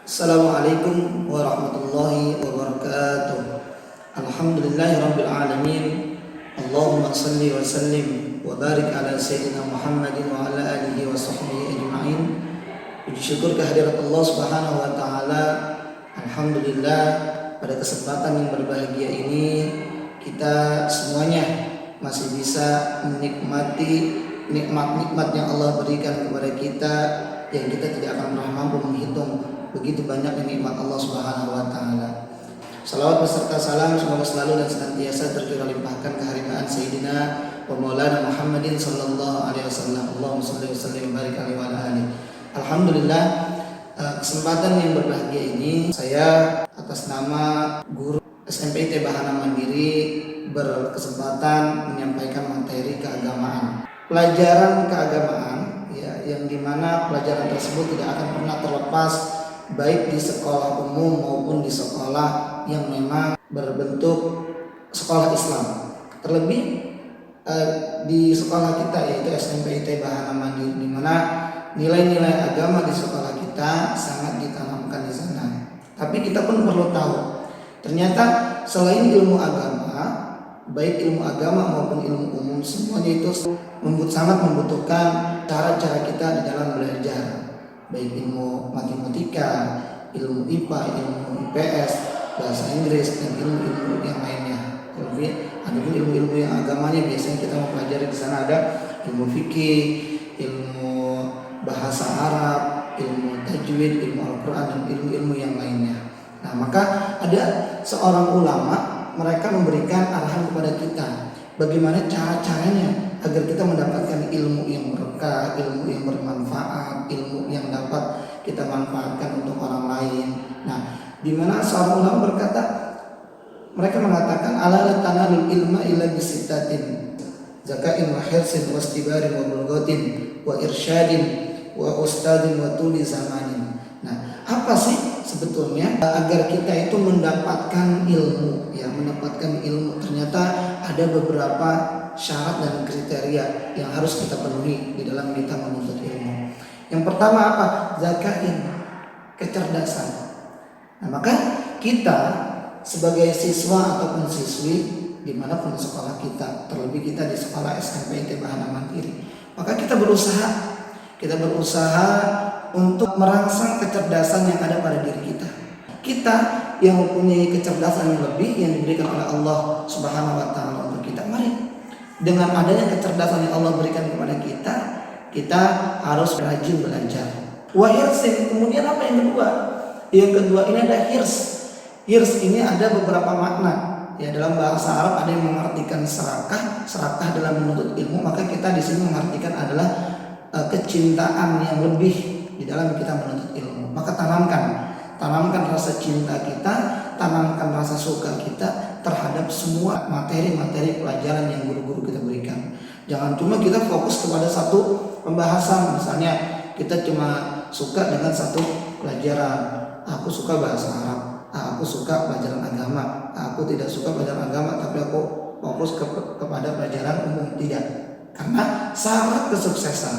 Assalamualaikum warahmatullahi wabarakatuh. Alhamdulillahirabbil alamin. Allahumma shalli wa sallim wa barik ala sayyidina Muhammadin wa ala alihi wa sahbihi ajma'in. Puji syukur kehadirat Allah Subhanahu wa taala. Alhamdulillah, pada kesempatan yang berbahagia ini kita semuanya masih bisa menikmati nikmat-nikmat yang Allah berikan kepada kita yang kita tidak akan pernah mampu menghitung. Begitu banyak nikmat Allah Subhanahu wa taala. Salawat beserta salam semoga selalu dan senantiasa tercurah limpahkan kehadiran Sayyidina wa Maulana Muhammadin sallallahu alaihi wasallam. Allahumma shalli wa sallim wa barik alaihi wa ala alihi. Alhamdulillah, kesempatan yang berbahagia ini saya atas nama guru SMP ITB Bahana Mandiri berkesempatan menyampaikan materi keagamaan. Pelajaran keagamaan ya, yang dimana pelajaran tersebut tidak akan pernah terlepas baik di sekolah umum maupun di sekolah yang memang berbentuk sekolah Islam. Terlebih di sekolah kita yaitu SMP ITB Bahana Mandiri, di mana nilai-nilai agama di sekolah kita sangat ditanamkan di sana. Tapi kita pun perlu tahu, ternyata selain ilmu agama, baik ilmu agama maupun ilmu umum, semuanya itu sangat membutuhkan cara-cara kita di dalam belajar. Baik ilmu matematika, ilmu IPA, ilmu IPS, bahasa Inggris, dan ilmu-ilmu yang lainnya. Terlebih ada pun ilmu-ilmu yang agamanya biasanya kita mempelajari di sana ada ilmu fikih, ilmu bahasa Arab, ilmu tajwid, ilmu Al-Quran, dan ilmu-ilmu yang lainnya. Nah, maka ada seorang ulama, mereka memberikan arahan kepada kita bagaimana cara-caranya agar kita mendapatkan ilmu yang berkah, ilmu yang bermanfaat, ilmu yang dapat kita manfaatkan untuk orang lain. Nah, di mana seorang ulama berkata, mereka mengatakan ala tanalul ilma illa bisittatin zakain wa hirsin wa istibarin wa bulghatin wa irsyadin wa ustadin wa tuli zamanin. Nah, apa sih sebetulnya agar kita itu mendapatkan ilmu? Ya, mendapatkan ilmu ternyata ada beberapa syarat dan kriteria yang harus kita penuhi di dalam kita menuntut ilmu. Yang pertama apa? Zakain, kecerdasan. Nah, maka kita sebagai siswa ataupun siswi dimanapun di sekolah kita, terlebih kita di sekolah SMP ITB Bahana Mandiri, maka kita berusaha untuk merangsang kecerdasan yang ada pada diri kita. Kita yang mempunyai kecerdasan yang lebih yang diberikan oleh Allah Subhanahu wa taala untuk kita, mari dengan adanya kecerdasan yang Allah berikan kepada kita, kita harus rajin belajar. Wahirsin, kemudian apa yang kedua? Yang kedua ini ada hirs. Hirs ini ada beberapa makna. Ya, dalam bahasa Arab ada yang mengartikan serakah dalam menuntut ilmu, maka kita di sini mengartikan adalah kecintaan yang lebih di dalam kita menuntut ilmu. Maka tanamkan rasa cinta kita, tanamkan rasa suka kita terhadap semua materi-materi pelajaran yang guru-guru kita berikan. Jangan cuma kita fokus kepada satu pembahasan, misalnya kita cuma suka dengan satu pelajaran. Aku suka bahasa Arab, aku suka pelajaran agama, aku tidak suka pelajaran agama tapi aku fokus kepada pelajaran umum. Tidak, karena syarat kesuksesan,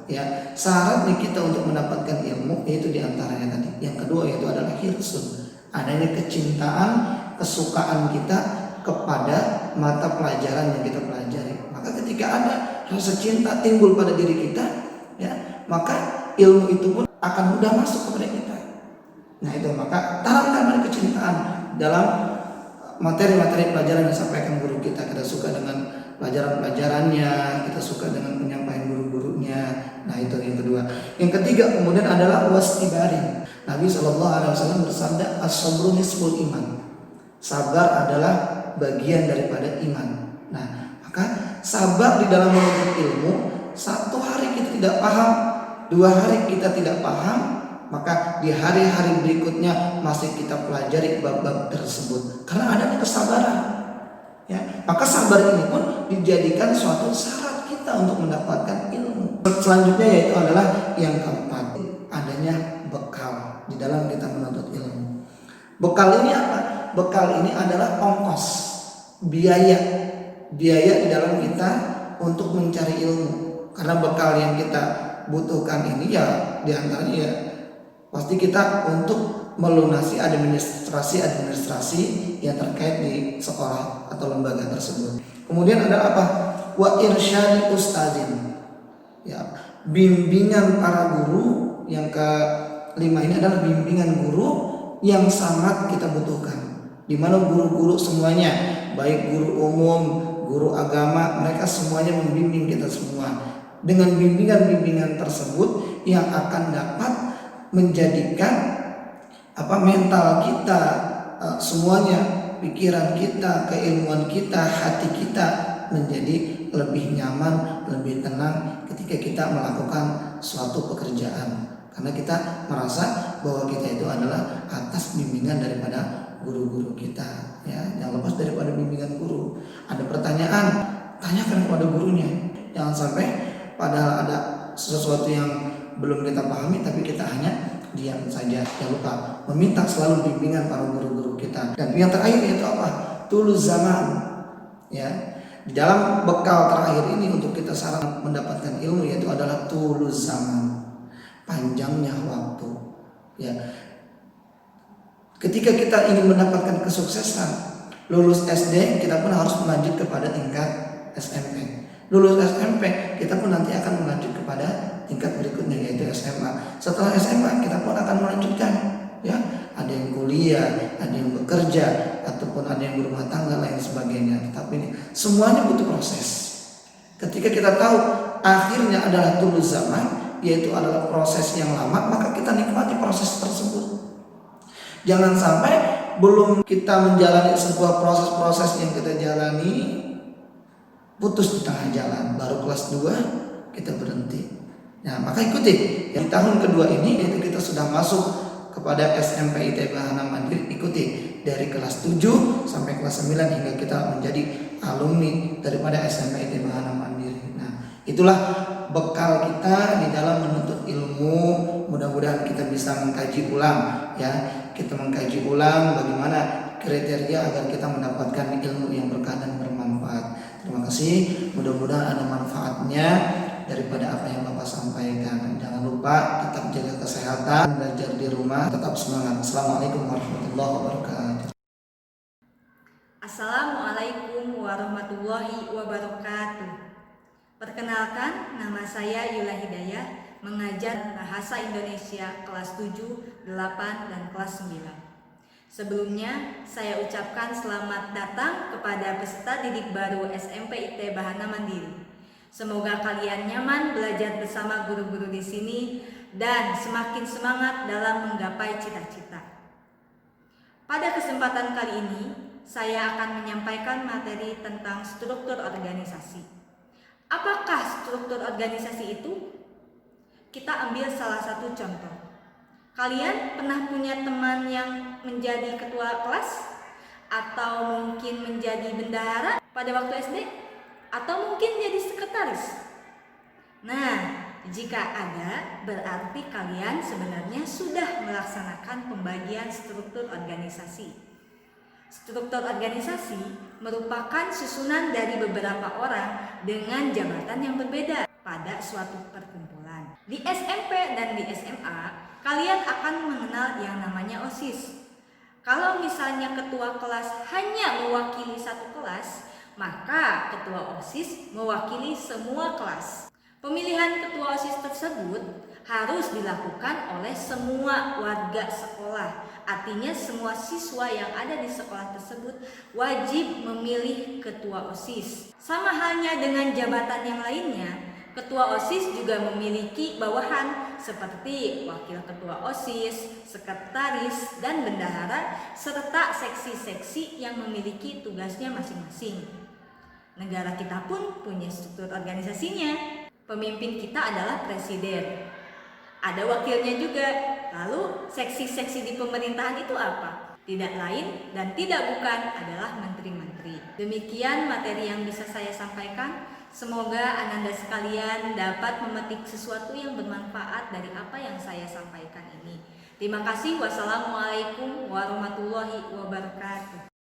ya, syarat kita untuk mendapatkan ilmu yaitu diantaranya tadi. Yang kedua yaitu adalah hirsun, adanya kecintaan, kesukaan kita kepada mata pelajaran yang kita pelajari. Maka ketika ada rasa cinta timbul pada diri kita, ya, maka ilmu itu pun akan mudah masuk kepada kita. Nah, itu maka tanamkan kecintaan dalam materi-materi pelajaran yang disampaikan guru kita. Kita suka dengan pelajaran-pelajarannya, kita suka dengan penyampaian guru-gurunya. Nah, itu yang kedua. Yang ketiga kemudian adalah wastibarin. Nabi SAW bersabda, as-sabru nisful iman. Sabar adalah bagian daripada iman. Nah, maka sabar di dalam menuntut ilmu. Satu hari kita tidak paham, 2 hari kita tidak paham, maka di hari-hari berikutnya masih kita pelajari bab-bab tersebut karena adanya kesabaran. Ya, maka sabar ini pun dijadikan suatu syarat kita untuk mendapatkan ilmu. Selanjutnya yaitu adalah yang keempat, adanya bekal di dalam kita menuntut ilmu. Bekal ini apa? Bekal ini adalah ongkos, biaya di dalam kita untuk mencari ilmu. Karena bekal yang kita butuhkan ini ya diantaranya ya pasti kita untuk melunasi administrasi yang terkait di sekolah atau lembaga tersebut. Kemudian ada apa? Wa irsyadi ustazin. Ya, bimbingan para guru. Yang kelima ini adalah bimbingan guru yang sangat kita butuhkan. Di mana guru-guru semuanya, baik guru umum, guru agama, mereka semuanya membimbing kita semua. Dengan bimbingan-bimbingan tersebut yang akan dapat menjadikan mental kita, semuanya, pikiran kita, keilmuan kita, hati kita menjadi lebih nyaman, lebih tenang ketika kita melakukan suatu pekerjaan. Karena kita merasa bahwa kita itu adalah atas bimbingan daripada guru-guru kita, ya. Jangan lepas daripada bimbingan guru. Ada pertanyaan, tanyakan kepada gurunya. Jangan sampai padahal ada sesuatu yang belum kita pahami tapi kita hanya diam saja. Jangan lupa meminta selalu bimbingan para guru-guru kita. Dan yang terakhir yaitu apa? Tulus zaman. Ya. Di dalam bekal terakhir ini untuk kita sarana mendapatkan ilmu yaitu adalah tulus zaman. Panjangnya waktu. Ya. Ketika kita ingin mendapatkan kesuksesan, lulus SD kita pun harus melanjut kepada tingkat SMP. Lulus SMP kita pun nanti akan melanjut kepada tingkat berikutnya yaitu SMA. Setelah SMA kita pun akan melanjutkan, ya. Ada yang kuliah, ada yang bekerja, ataupun ada yang berumah tangga lain sebagainya. Tetapi ini semuanya butuh proses. Ketika kita tahu akhirnya adalah tulus zaman, yaitu adalah proses yang lama, maka kita nikmati proses tersebut. Jangan sampai belum kita menjalani sebuah proses-proses yang kita jalani putus di tengah jalan, baru kelas 2 kita berhenti. Nah, maka ikuti yang tahun kedua ini yaitu kita sudah masuk kepada SMP ITB Bahana Mandiri. Ikuti dari kelas 7 sampai kelas 9 hingga kita menjadi alumni daripada SMP ITB Bahana Mandiri. Nah, itulah bekal kita di dalam menuntut ilmu. Mudah-mudahan kita bisa mengkaji ulang, ya. Kita mengkaji ulang bagaimana kriteria agar kita mendapatkan ilmu yang berkah dan bermanfaat. Terima kasih. Mudah-mudahan ada manfaatnya daripada apa yang Bapak sampaikan. Jangan lupa tetap jaga kesehatan, belajar di rumah, tetap semangat. Assalamualaikum warahmatullahi wabarakatuh. Assalamualaikum warahmatullahi wabarakatuh. Perkenalkan, nama saya Yula Hidayah, mengajar Bahasa Indonesia kelas 7, 8, dan kelas 9. Sebelumnya, saya ucapkan selamat datang kepada peserta didik baru SMP IT Bahana Mandiri. Semoga kalian nyaman belajar bersama guru-guru di sini dan semakin semangat dalam menggapai cita-cita. Pada kesempatan kali ini, saya akan menyampaikan materi tentang struktur organisasi. Apakah struktur organisasi itu? Kita ambil salah satu contoh. Kalian pernah punya teman yang menjadi ketua kelas? Atau mungkin menjadi bendahara pada waktu SD? Atau mungkin jadi sekretaris? Nah, jika ada, berarti kalian sebenarnya sudah melaksanakan pembagian struktur organisasi. Struktur organisasi merupakan susunan dari beberapa orang dengan jabatan yang berbeda pada suatu perkumpulan. Di SMP dan di SMA, kalian akan mengenal yang namanya OSIS. Kalau misalnya ketua kelas hanya mewakili satu kelas, maka ketua OSIS mewakili semua kelas. Pemilihan ketua OSIS tersebut harus dilakukan oleh semua warga sekolah. Artinya semua siswa yang ada di sekolah tersebut wajib memilih ketua OSIS. Sama halnya dengan jabatan yang lainnya, ketua OSIS juga memiliki bawahan seperti wakil ketua OSIS, sekretaris, dan bendahara, serta seksi-seksi yang memiliki tugasnya masing-masing. Negara kita pun punya struktur organisasinya. Pemimpin kita adalah presiden. Ada wakilnya juga. Lalu seksi-seksi di pemerintahan itu apa? Tidak lain dan tidak bukan adalah menteri-menteri. Demikian materi yang bisa saya sampaikan. Semoga Ananda sekalian dapat memetik sesuatu yang bermanfaat dari apa yang saya sampaikan ini. Terima kasih. Wassalamualaikum warahmatullahi wabarakatuh.